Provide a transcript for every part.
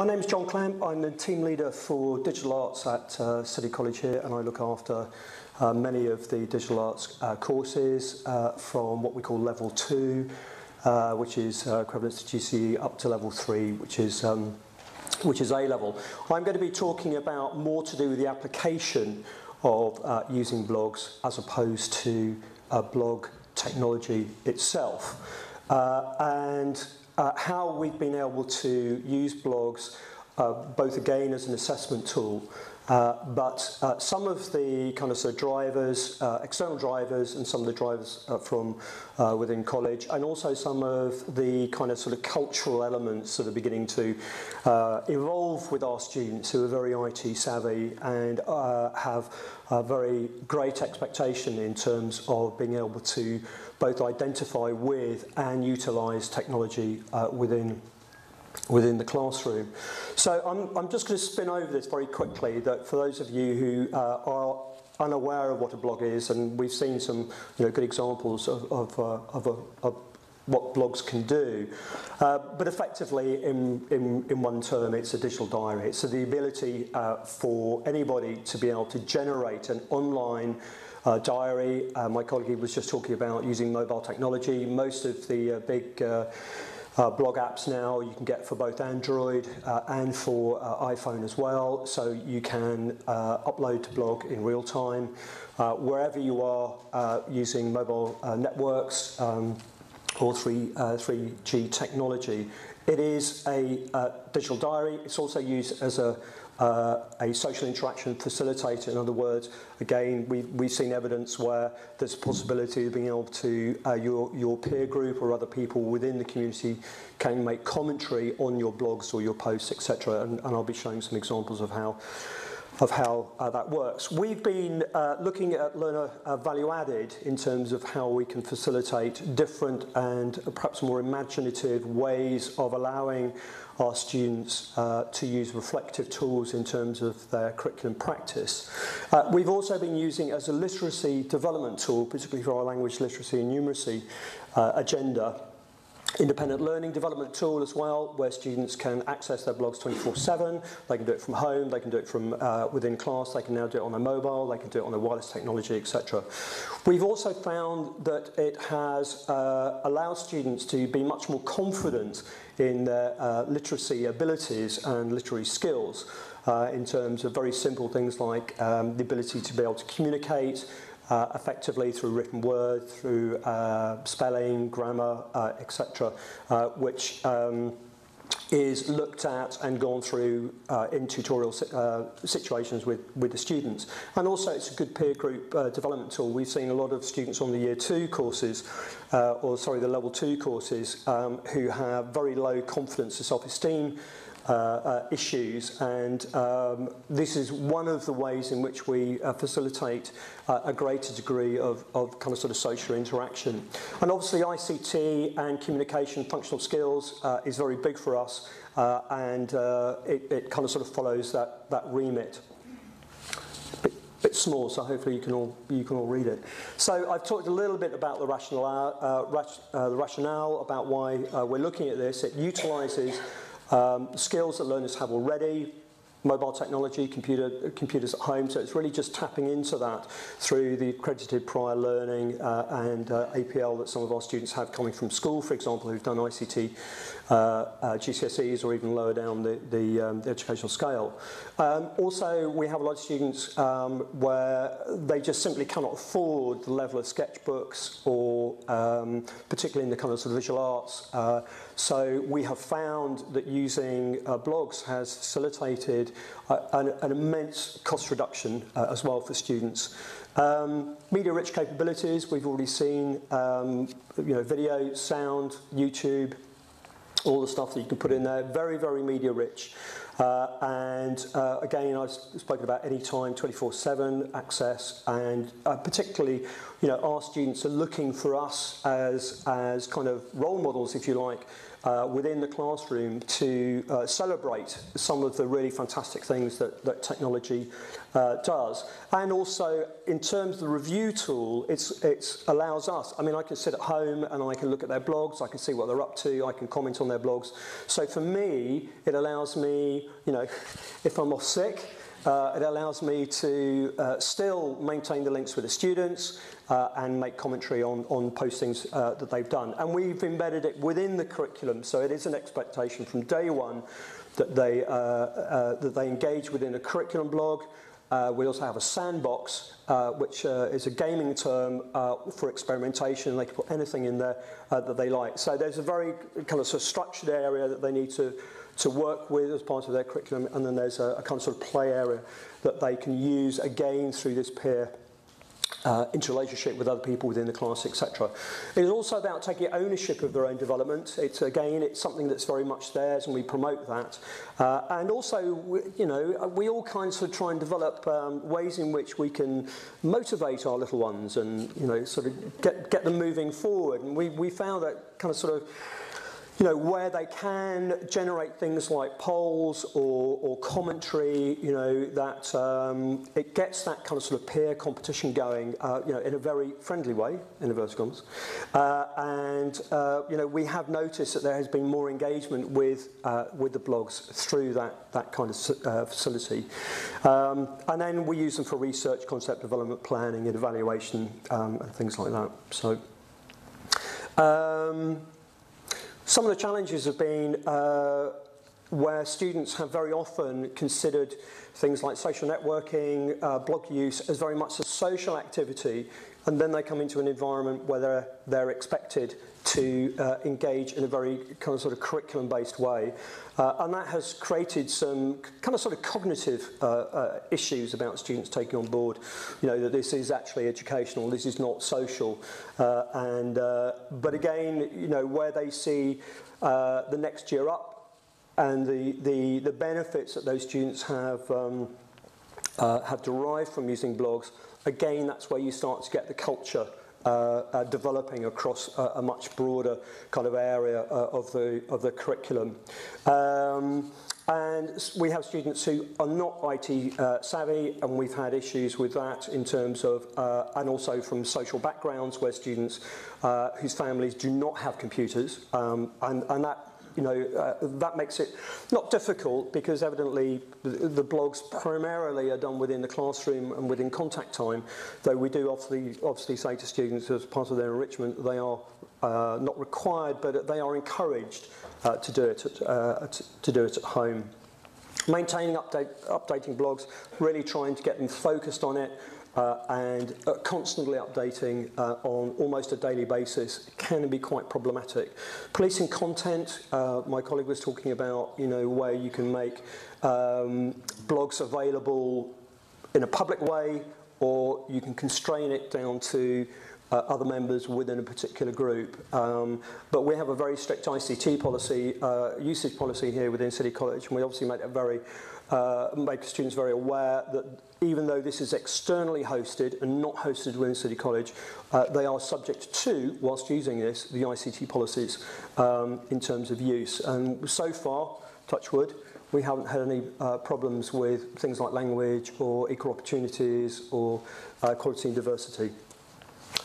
My name's John Clamp. I'm the team leader for digital arts at City College here, and I look after many of the digital arts courses from what we call level 2, which is equivalent to GCE, up to level 3, which is A-level. I'm going to be talking about more to do with the application of using blogs as opposed to blog technology itself. How we've been able to use blogs both again as an assessment tool, but some of the kind of drivers, external drivers, and some of the drivers from within college, and also some of the kind of cultural elements that are beginning to evolve with our students who are very IT savvy and have a very great expectation in terms of being able to both identify with and utilise technology within the classroom. So I'm just going to spin over this very quickly, that for those of you who are unaware of what a blog is, and we've seen some good examples of what blogs can do, but effectively in one term it's a digital diary. It's the ability for anybody to be able to generate an online diary. My colleague was just talking about using mobile technology. Most of the big blog apps now you can get for both Android and for iPhone as well, so you can upload to blog in real time wherever you are using mobile networks or 3G technology. It is a digital diary. It's also used as a social interaction facilitator. In other words, again, we've seen evidence where there's a possibility of being able to, your peer group or other people within the community can make commentary on your blogs or your posts, etc. And I'll be showing some examples of how that works. We've been looking at learner value added in terms of how we can facilitate different and perhaps more imaginative ways of allowing our students to use reflective tools in terms of their curriculum practice. We've also been using it as a literacy development tool, particularly for our language literacy and numeracy agenda. Independent learning development tool as well, where students can access their blogs 24/7. They can do it from home, they can do it from within class, they can now do it on their mobile, they can do it on their wireless technology, etc. We've also found that it has allowed students to be much more confident in their literacy abilities and literary skills in terms of very simple things like the ability to be able to communicate effectively through written word, through spelling, grammar, etc., which is looked at and gone through in tutorial situations with the students. And also it's a good peer group development tool. We've seen a lot of students on the Year 2 courses, the Level 2 courses, who have very low confidence and self-esteem issues, and this is one of the ways in which we facilitate a greater degree of social interaction. And obviously ICT and communication functional skills is very big for us, and it follows that remit. Bit small, so hopefully you can all read it. So I've talked a little bit about the rationale about why we're looking at this. It utilises skills that learners have already, mobile technology, computers at home, so it's really just tapping into that through the accredited prior learning and APL that some of our students have coming from school, for example, who've done ICT GCSEs or even lower down the educational scale. Also, we have a lot of students where they just simply cannot afford the level of sketchbooks or particularly in the visual arts. So we have found that using blogs has facilitated an immense cost reduction as well for students. Media-rich capabilities, we've already seen, video, sound, YouTube, all the stuff that you can put in there, very, very media-rich. Again, I've spoken about anytime, 24/7 access, and particularly, our students are looking for us as kind of role models, if you like, within the classroom to celebrate some of the really fantastic things that technology does. And also, in terms of the review tool, it allows us, I mean, I can sit at home and I can look at their blogs, I can see what they're up to, I can comment on their blogs. So for me, it allows me, you know, if I'm off sick, it allows me to still maintain the links with the students and make commentary on postings that they've done. And we've embedded it within the curriculum, so it is an expectation from day one that they engage within a curriculum blog. We also have a sandbox, which is a gaming term for experimentation. They can put anything in there that they like. So there's a very kind of structured area that they need to work with as part of their curriculum, and then there's a kind of sort of play area that they can use again through this peer interrelationship with other people within the class, etc. It is also about taking ownership of their own development. It's something that's very much theirs, and we promote that. And also, we all kind of try and develop ways in which we can motivate our little ones, and sort of get them moving forward. And we found that kind of sort of, where they can generate things like polls or commentary, that it gets that kind of sort of peer competition going, in a very friendly way, in inverted commas. We have noticed that there has been more engagement with the blogs through that kind of facility. And then we use them for research, concept development, planning, and evaluation, and things like that. So. Some of the challenges have been where students have very often considered things like social networking, blog use as very much a social activity, and then they come into an environment where they're expected to engage in a very kind of sort of curriculum-based way. And that has created some kind of sort of cognitive issues about students taking on board, that this is actually educational, this is not social. But again, where they see the next year up and the benefits that those students have derived from using blogs, again, that's where you start to get the culture developing across a much broader kind of area of the curriculum. And we have students who are not IT savvy, and we've had issues with that in terms of, and also from social backgrounds where students whose families do not have computers, and that that makes it not difficult, because evidently the blogs primarily are done within the classroom and within contact time, though we do obviously say to students as part of their enrichment they are not required, but they are encouraged to do it at home. Maintaining, updating blogs, really trying to get them focused on it, and constantly updating on almost a daily basis can be quite problematic. Policing content, my colleague was talking about, where you can make blogs available in a public way, or you can constrain it down to other members within a particular group. But we have a very strict ICT policy, usage policy here within City College, and we obviously make students very aware that even though this is externally hosted and not hosted within City College, they are subject to, whilst using this, the ICT policies in terms of use. And so far, touch wood, we haven't had any problems with things like language or equal opportunities or quality and diversity.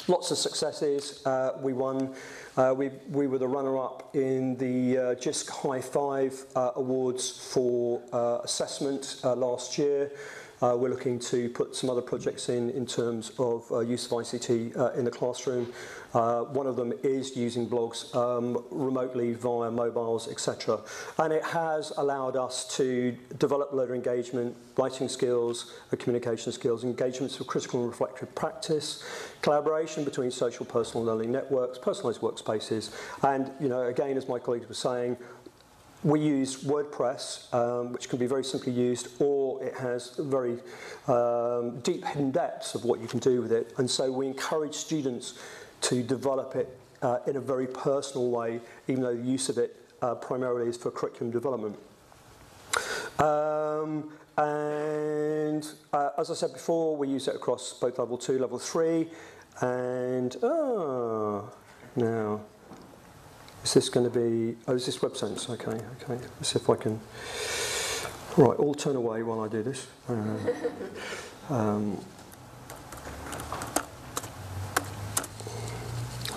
Lots of successes. We won. We were the runner-up in the JISC High Five Awards for assessment last year. We're looking to put some other projects in terms of use of ICT in the classroom. One of them is using blogs remotely via mobiles, etc. And it has allowed us to develop learner engagement, writing skills, communication skills, engagements for critical and reflective practice, collaboration between social personal learning networks, personalised workspaces, and, again, as my colleagues were saying, we use WordPress, which can be very simply used, or it has very deep hidden depths of what you can do with it. And so we encourage students to develop it in a very personal way, even though the use of it primarily is for curriculum development. As I said before, we use it across both level 2, level 3, and now. Is this going to be, oh, is this Web Sense? Okay, okay. Let's see if I can, right, all turn away while I do this. We're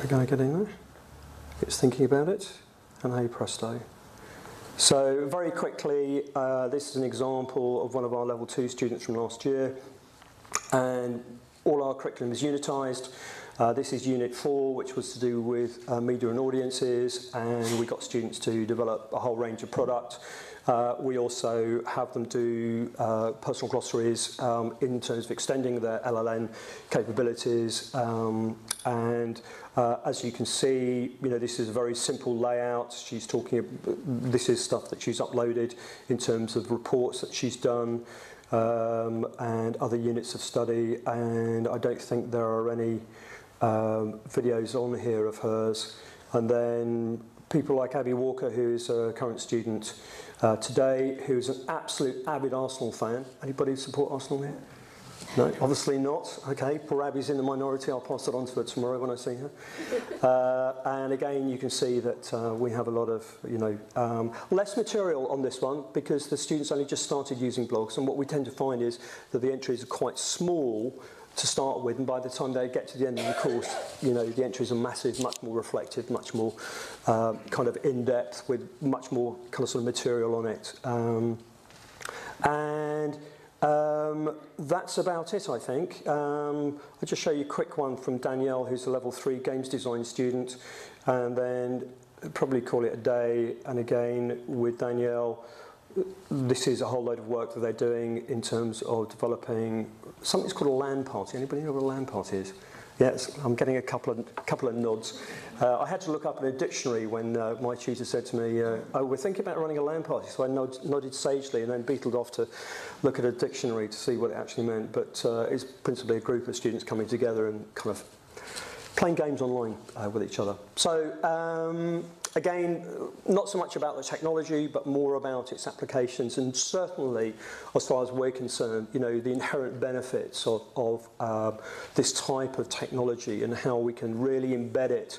going to get in there. It's thinking about it, and hey presto. So very quickly, this is an example of one of our level 2 students from last year, and all our curriculum is unitised. This is Unit 4, which was to do with media and audiences, and we got students to develop a whole range of product. We also have them do personal glossaries in terms of extending their LLN capabilities. And as you can see, you know, this is a very simple layout. She's talking, this is stuff that she's uploaded in terms of reports that she's done and other units of study. And I don't think there are any videos on here of hers. And then people like Abby Walker, who's a current student today, who's an absolute avid Arsenal fan. Anybody support Arsenal here? No, obviously not. Okay, poor Abby's in the minority. I'll pass it on to her tomorrow when I see her. And again, you can see that we have a lot of, you know, less material on this one because the students only just started using blogs, and what we tend to find is that the entries are quite small to start with, and by the time they get to the end of the course, you know, the entries are massive, much more reflective, much more kind of in-depth, with much more kind of sort of material on it. That's about it, I think. I'll just show you a quick one from Danielle, who's a level 3 games design student, and then probably call it a day. And again, with Danielle, this is a whole load of work that they're doing in terms of developing something that's called a LAN party. Anybody know what a LAN party is? Yes, I'm getting a couple of nods. I had to look up in a dictionary when my tutor said to me, oh, we're thinking about running a LAN party. So I nodded sagely and then beetled off to look at a dictionary to see what it actually meant. But it's principally a group of students coming together and kind of playing games online with each other. So again, not so much about the technology, but more about its applications, and certainly, as far as we're concerned, you know, the inherent benefits of this type of technology and how we can really embed it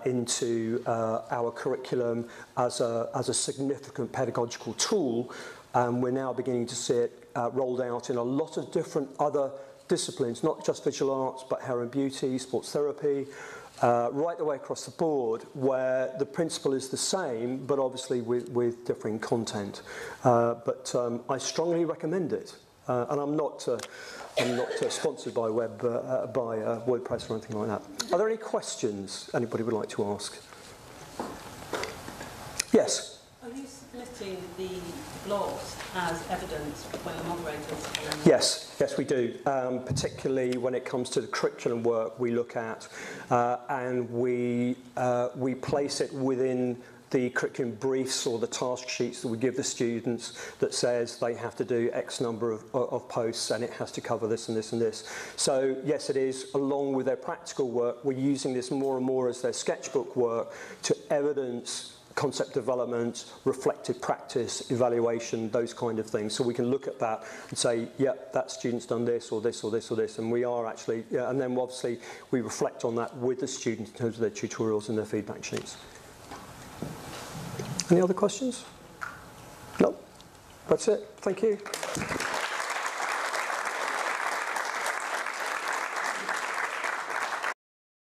into our curriculum as a significant pedagogical tool. We're now beginning to see it rolled out in a lot of different other disciplines, not just visual arts, but hair and beauty, sports therapy, right the way across the board, where the principle is the same, but obviously with differing content. But I strongly recommend it, and I'm not sponsored by WordPress or anything like that. Are there any questions anybody would like to ask? Yes. Are you submitting the blogs as evidence when the moderators? Yes, we do. Particularly when it comes to the curriculum work we look at, and we place it within the curriculum briefs or the task sheets that we give the students that says they have to do X number of posts and it has to cover this and this and this. So yes, it is, along with their practical work, we're using this more and more as their sketchbook work to evidence concept development, reflective practice, evaluation, those kind of things. So we can look at that and say, yeah, that student's done this or this or this or this, and we are actually, yeah, and then obviously we reflect on that with the students in terms of their tutorials and their feedback sheets. Any other questions? No? That's it. Thank you.